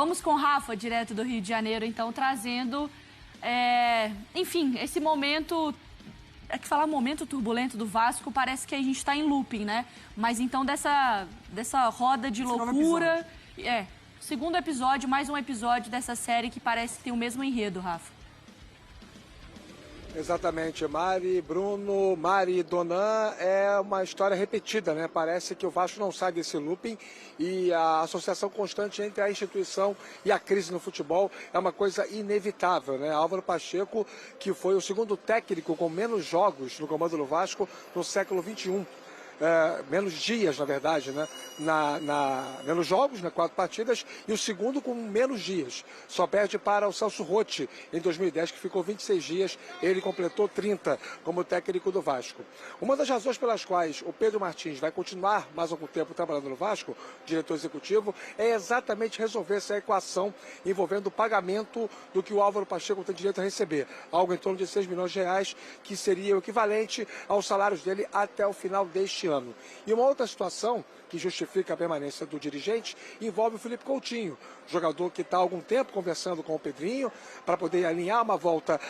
Vamos com o Rafa, direto do Rio de Janeiro, então, trazendo, enfim, esse momento, é que falar momento turbulento do Vasco, parece que a gente está em looping, né? Mas então dessa roda de loucura... Segundo episódio, mais um episódio dessa série que parece que tem o mesmo enredo, Rafa. Exatamente, Mari, Bruno, Mari e Donan, é uma história repetida, né? Parece que o Vasco não sai desse looping e a associação constante entre a instituição e a crise no futebol é uma coisa inevitável, né? Álvaro Pacheco, que foi o segundo técnico com menos jogos no comando do Vasco no século XXI. Menos dias, na verdade, né? Menos jogos, né? 4 partidas, e o segundo com menos dias. Só perde para o Celso Rotti, em 2010, que ficou 26 dias, ele completou 30 como técnico do Vasco. Uma das razões pelas quais o Pedro Martins vai continuar mais algum tempo trabalhando no Vasco, diretor executivo, é exatamente resolver essa equação envolvendo o pagamento do que o Álvaro Pacheco tem direito a receber, algo em torno de 6 milhões de reais, que seria o equivalente aos salários dele até o final deste ano. E uma outra situação que justifica a permanência do dirigente envolve o Felipe Coutinho, jogador que está há algum tempo conversando com o Pedrinho para poder alinhar uma volta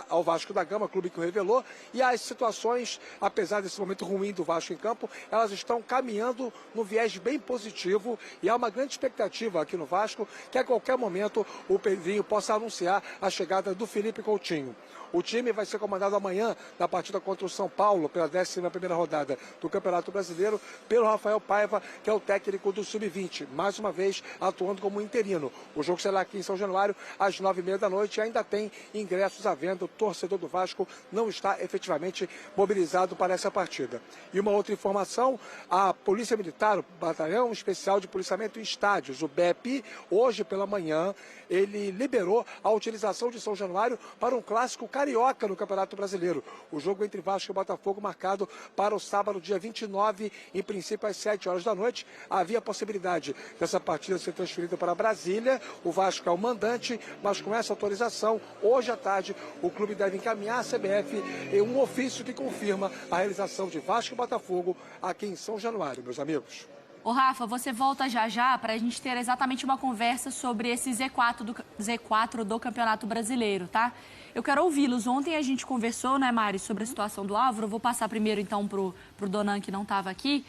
ao Vasco da Gama, clube que o revelou, e as situações, apesar desse momento ruim do Vasco em campo, elas estão caminhando no viés bem positivo e há uma grande expectativa aqui no Vasco que a qualquer momento o Pedrinho possa anunciar a chegada do Felipe Coutinho. O time vai ser comandado amanhã na partida contra o São Paulo, pela 11ª rodada do Campeonato Brasileiro, pelo Rafael Paiva, que é o técnico do Sub-20, mais uma vez atuando como interino. O jogo será aqui em São Januário, às 9h30 da noite, e ainda tem ingressos à venda. O torcedor do Vasco não está efetivamente mobilizado para essa partida. E uma outra informação, a Polícia Militar, o Batalhão Especial de Policiamento em Estádios, o BEP, hoje pela manhã, ele liberou a utilização de São Januário para um clássico carioca no Campeonato Brasileiro. O jogo entre Vasco e Botafogo marcado para o sábado, dia 29, em princípio às 7h da noite. Havia a possibilidade dessa partida ser transferida para Brasília. O Vasco é o mandante, mas com essa autorização, hoje à tarde, o clube deve encaminhar à CBF um ofício que confirma a realização de Vasco e Botafogo aqui em São Januário, meus amigos. Ô Rafa, você volta já para a gente ter exatamente uma conversa sobre esse Z4 do Campeonato Brasileiro, tá? Eu quero ouvi-los. Ontem a gente conversou, né, Mari, sobre a situação do Álvaro. Eu vou passar primeiro, então, pro Donan, que não estava aqui,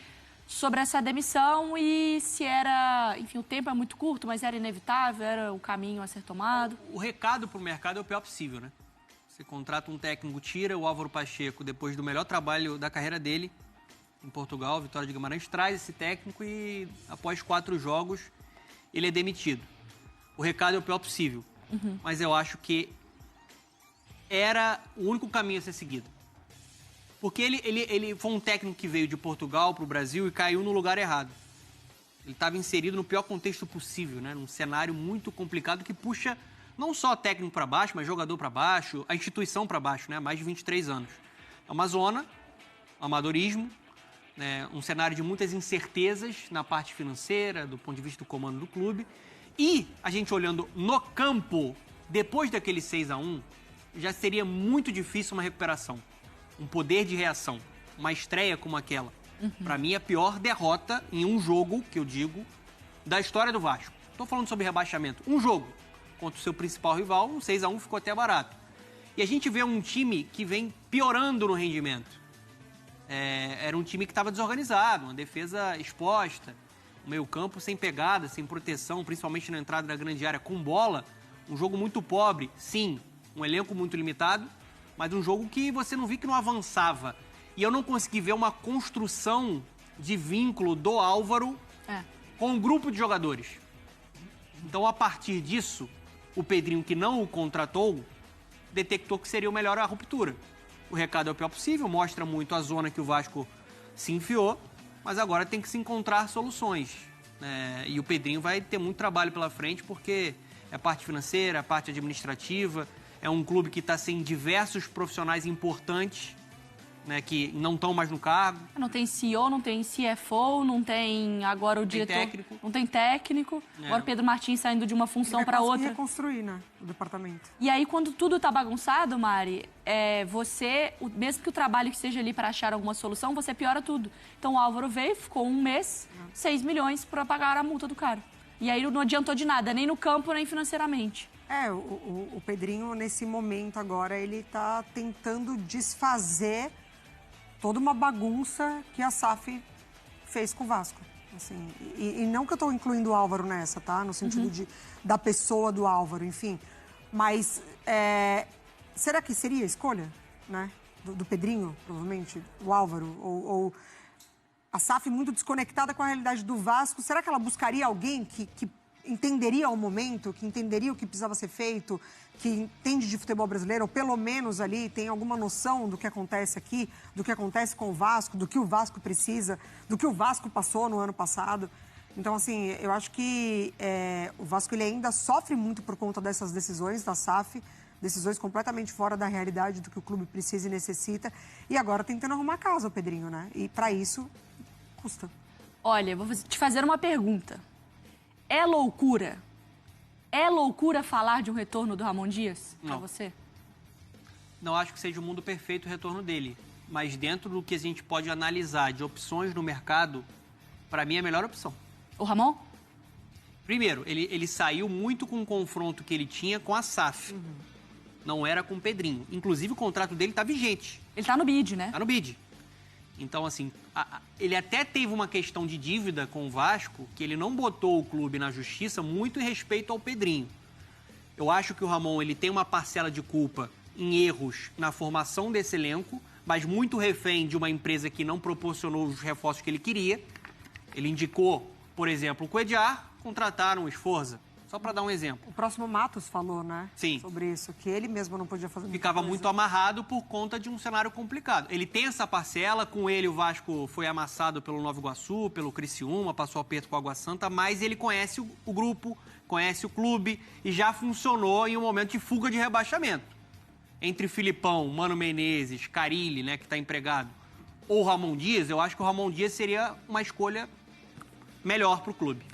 sobre essa demissão e se era... Enfim, o tempo é muito curto, mas era inevitável, era o caminho a ser tomado. O recado pro mercado é o pior possível, né? Você contrata um técnico, tira o Álvaro Pacheco depois do melhor trabalho da carreira dele, em Portugal, Vitória de Guimarães, traz esse técnico e, após 4 jogos, ele é demitido. O recado é o pior possível. Mas eu acho que era o único caminho a ser seguido. Porque ele foi um técnico que veio de Portugal para o Brasil e caiu no lugar errado. Ele estava inserido no pior contexto possível, né? Num cenário muito complicado que puxa não só técnico para baixo, mas jogador para baixo, a instituição para baixo, né? Há mais de 23 anos. É uma zona, amadorismo, um cenário de muitas incertezas na parte financeira, do ponto de vista do comando do clube. E a gente olhando no campo, depois daquele 6-1, já seria muito difícil uma recuperação. Um poder de reação. Uma estreia como aquela. Para mim, a pior derrota em um jogo, que eu digo, da história do Vasco. Estou falando sobre rebaixamento. Um jogo contra o seu principal rival, um 6-1 ficou até barato. E a gente vê um time que vem piorando no rendimento. Era um time que estava desorganizado, uma defesa exposta, um meio-campo sem pegada, sem proteção, principalmente na entrada da grande área com bola. Um jogo muito pobre, sim, um elenco muito limitado, mas um jogo que você não viu que não avançava. E eu não consegui ver uma construção de vínculo do Álvaro com um grupo de jogadores. Então, a partir disso, o Pedrinho, que não o contratou, detectou que seria o melhor a ruptura. O recado é o pior possível, mostra muito a zona que o Vasco se enfiou, mas agora tem que se encontrar soluções. E o Pedrinho vai ter muito trabalho pela frente, porque é a parte financeira, a parte administrativa, é um clube que está sem diversos profissionais importantes, que não estão mais no cargo. Não tem CEO, não tem CFO, não tem agora o diretor... Técnico. Não tem técnico. Agora o Pedro Martins saindo de uma função para outra. Ele vai reconstruir, né, o departamento. E aí, quando tudo tá bagunçado, Mari, você, mesmo que o trabalho que seja ali para achar alguma solução, você piora tudo. Então o Álvaro veio, ficou um mês, 6 milhões para pagar a multa do cara. E aí não adiantou de nada, nem no campo, nem financeiramente. O Pedrinho, nesse momento agora, ele tá tentando desfazer toda uma bagunça que a SAF fez com o Vasco. Assim, e não que eu tô incluindo o Álvaro nessa, tá? No sentido da pessoa do Álvaro, enfim. Mas será que seria a escolha, né? Do Pedrinho, provavelmente, o Álvaro, ou a SAF muito desconectada com a realidade do Vasco? Será que ela buscaria alguém que entenderia o momento, que entenderia o que precisava ser feito, que entende de futebol brasileiro, ou pelo menos ali tem alguma noção do que acontece aqui, do que acontece com o Vasco, do que o Vasco precisa, do que o Vasco passou no ano passado? Então, assim, eu acho que o Vasco ele ainda sofre muito por conta dessas decisões da SAF, decisões completamente fora da realidade do que o clube precisa e necessita, e agora tentando arrumar casa, o Pedrinho, né? E para isso, custa. Olha, vou te fazer uma pergunta. É loucura? É loucura falar de um retorno do Ramon Dias para você? Não acho que seja o mundo perfeito o retorno dele. Mas dentro do que a gente pode analisar de opções no mercado, para mim é a melhor opção. O Ramon? Primeiro, ele saiu muito com o confronto que ele tinha com a SAF. Não era com o Pedrinho. Inclusive, o contrato dele está vigente. Ele está no bid, né? Está no bid. Então, assim, ele até teve uma questão de dívida com o Vasco, que ele não botou o clube na justiça muito em respeito ao Pedrinho. Eu acho que o Ramon ele tem uma parcela de culpa em erros na formação desse elenco, mas muito refém de uma empresa que não proporcionou os reforços que ele queria. Ele indicou, por exemplo, o Cuéllar, contrataram o Esforza. Só para dar um exemplo. O próximo Matos falou, né? Sim. Sobre isso, que ele mesmo não podia fazer muita Ficava coisa. muito amarrado por conta de um cenário complicado. Ele tem essa parcela, com ele o Vasco foi amassado pelo Nova Iguaçu, pelo Criciúma, passou aperto com a Água Santa, mas ele conhece o grupo, conhece o clube e já funcionou em um momento de fuga de rebaixamento. Entre Filipão, Mano Menezes, Carille, né, que está empregado, ou Ramon Dias, eu acho que o Ramon Dias seria uma escolha melhor para o clube.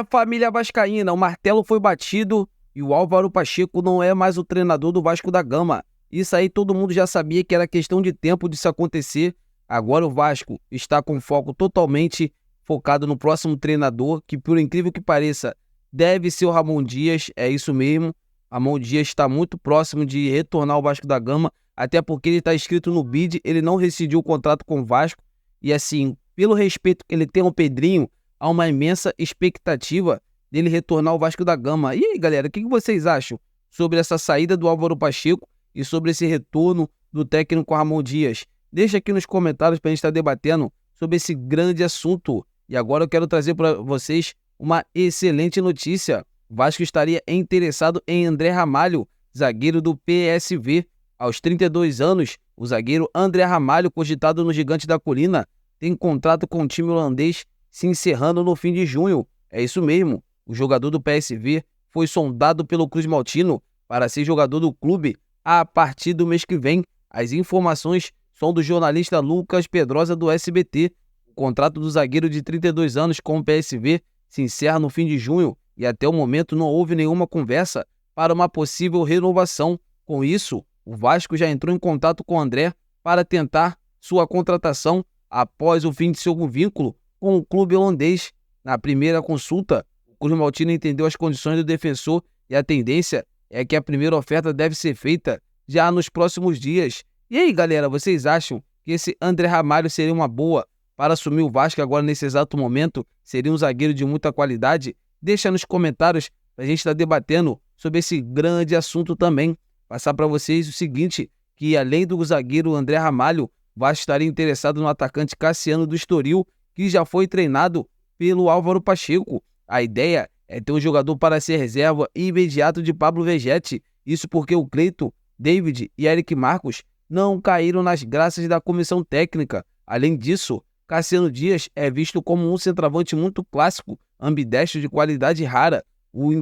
Família vascaína, o martelo foi batido e o Álvaro Pacheco não é mais o treinador do Vasco da Gama. Isso aí todo mundo já sabia que era questão de tempo disso acontecer. Agora o Vasco está com foco totalmente focado no próximo treinador, que por incrível que pareça, deve ser o Ramon Dias, é isso mesmo. Ramon Dias está muito próximo de retornar ao Vasco da Gama, até porque ele está inscrito no BID, ele não rescindiu o contrato com o Vasco. E assim, pelo respeito que ele tem ao Pedrinho, há uma imensa expectativa dele retornar ao Vasco da Gama. E aí, galera, o que vocês acham sobre essa saída do Álvaro Pacheco e sobre esse retorno do técnico Ramon Dias? Deixa aqui nos comentários para a gente estar debatendo sobre esse grande assunto. E agora eu quero trazer para vocês uma excelente notícia. O Vasco estaria interessado em André Ramalho, zagueiro do PSV. Aos 32 anos, o zagueiro André Ramalho, cogitado no Gigante da Colina, tem contrato com o time holandês se encerrando no fim de junho. É isso mesmo, o jogador do PSV foi sondado pelo Cruz Maltino para ser jogador do clube a partir do mês que vem. As informações são do jornalista Lucas Pedrosa do SBT. O contrato do zagueiro de 32 anos com o PSV se encerra no fim de junho e até o momento não houve nenhuma conversa para uma possível renovação. Com isso, o Vasco já entrou em contato com o André para tentar sua contratação após o fim de seu vínculo com o clube holandês. Na primeira consulta, o Cruz Maltino entendeu as condições do defensor e a tendência é que a primeira oferta deve ser feita já nos próximos dias. E aí, galera, vocês acham que esse André Ramalho seria uma boa para assumir o Vasco agora nesse exato momento? Seria um zagueiro de muita qualidade? Deixa nos comentários para a gente estar debatendo sobre esse grande assunto também. Passar para vocês o seguinte, que além do zagueiro André Ramalho, o Vasco estaria interessado no atacante Cassiano do Estoril, que já foi treinado pelo Álvaro Pacheco. A ideia é ter um jogador para ser reserva imediato de Pablo Vegetti. Isso porque o Cleiton, David e Eric Marcos não caíram nas graças da comissão técnica. Além disso, Cassiano Dias é visto como um centroavante muito clássico, ambidestro de qualidade rara. O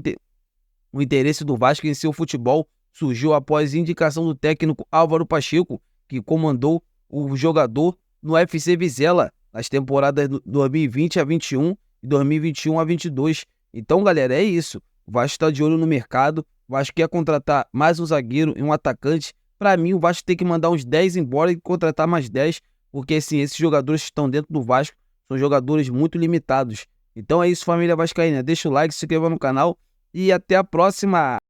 interesse do Vasco em seu futebol surgiu após indicação do técnico Álvaro Pacheco, que comandou o jogador no FC Vizela nas temporadas 2020 a 21 e 2021 a 22. Então, galera, é isso. O Vasco está de olho no mercado. O Vasco quer contratar mais um zagueiro e um atacante. Para mim, o Vasco tem que mandar uns 10 embora e contratar mais 10, porque assim, esses jogadores que estão dentro do Vasco são jogadores muito limitados. Então é isso, família vascaína. Deixa o like, se inscreva no canal e até a próxima!